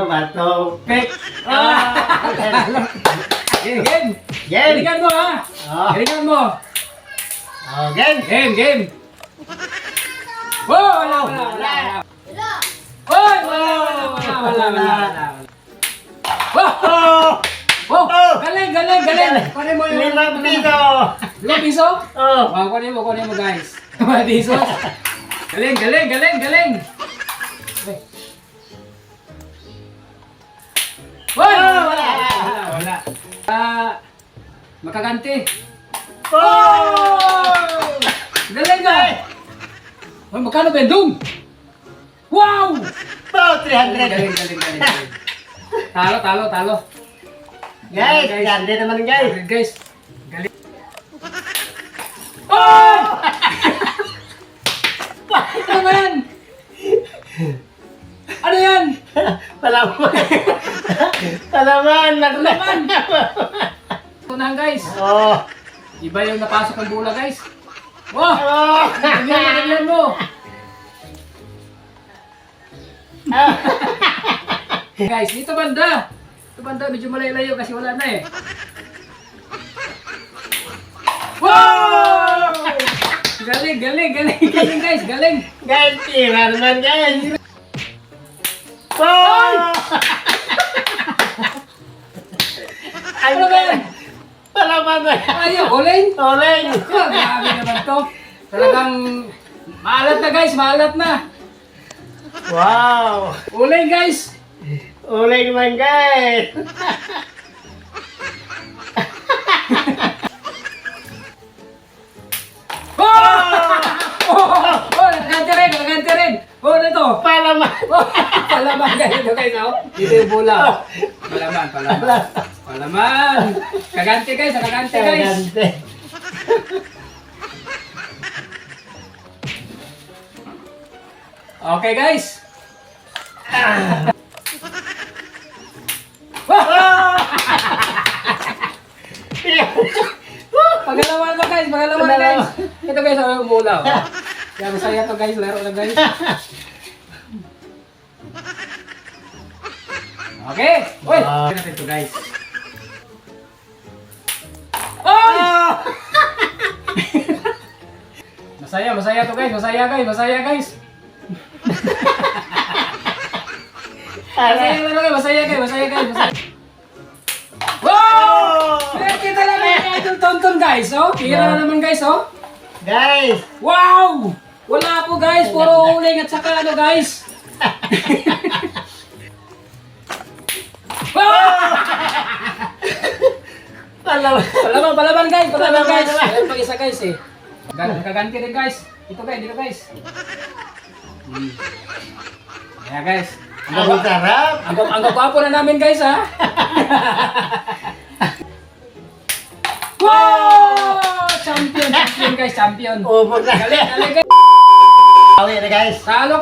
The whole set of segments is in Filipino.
bato, pek. Game, game. Game. Galingan mo ha. Galingan mo. Game. Game. Oh, wala. Hoy, wala. Oh, galing. Kunin mo yung 5 piso. 5 piso? Oh. Kunin mo guys. 5 piso. Galing. Hoy, wala. Makaganti. Oh! Galing ka. Hoy, magkano bendong? Wow! 300. Galing. Talo. Guys, ganda naman guys. Guys, galing. Oh! Ano yan? Ano yan? Palaman. Tunahan guys. Oh. Iba yung napasok ng bola guys. Wow! Oh. Ganyan mo. Guys, dito banda. Medyo malayo kasi wala na eh. Wow! Galing guys, galing. Guys, tira naman guys. Oh! Ano ba yan? Palaman na. Ayaw, oleng. Oleng. Grabe naman to. Talagang maalat na guys, maalat na. Wow. Oleng guys. Oleng naman guys. Nagkanti rin. Oh, ano ito? Palaman. Palaman ganito guys, oh. Dito yung bola. Palaman. Kaganti guys. Ganda. Okay guys. Pagalaman mo guys. Ito guys, yung bola. Oh. Kaya masaya to guys, laro na guys. Okay. Uy, natin to guys. Oy! Masaya to guys. Masaya guys. Masaya guys. Wow! Kita lang yung idol tonton guys, oh. Kira na naman guys, oh. Guys. Wow! Wala po guys, puro uling at saka ano guys. Palaban guys. Ayun pag isa guys eh. Nakaganti rin guys. Dito guys. Yeah guys. Ang sarap. Ang gwapo na namin guys ha. Wow! Champion guys, champion. Opo na. Galing guys. Awi na guys. Talo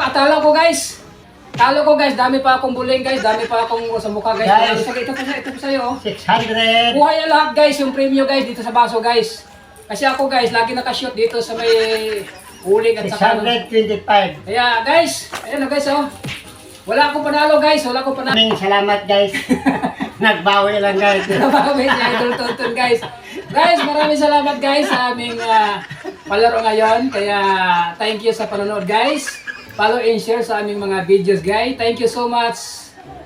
ko guys, dami pa akong buling guys, dami pa akong sa mukha guys. Guys. Ito pa sa'yo. 600. Buhay na lahat guys, yung premyo guys dito sa baso guys. Kasi ako guys, lagi nakashoot dito sa may uling at saka 625. Kaya guys, ayan na guys oh. Wala akong panalo guys, Maraming salamat guys. Nagbawi lang guys. Maraming idol tonton guys. Guys, maraming salamat guys sa aming palaro ngayon. Kaya thank you sa panonood guys. Follow and share sa aming mga videos guys. Thank you so much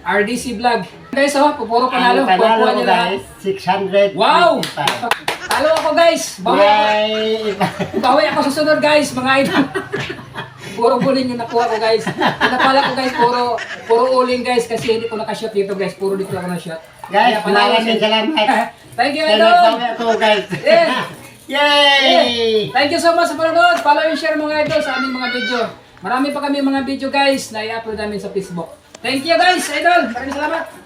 RDC Vlog. Guys oh, pupuro panalo. Ang panalo Kukuha ko nyo lahat. guys, 600. Wow! Talo ako guys. Bawi ako sa sunod guys, mga idol. Puro buling yung nakuha ko guys. Napala ko guys, puro uling guys kasi hindi ko nakashoot dito guys. Puro dito ako na-shot. Guys, Kaya panalo maraming siya. salamat. Thank you Kaya idol! nagbawi ako guys. Yes. Yay! Thank you so much sa panonood. Follow and share mga idol sa aming mga video. Marami pa kami mga video guys na i-upload namin sa Facebook. Thank you guys, idol. Maraming salamat.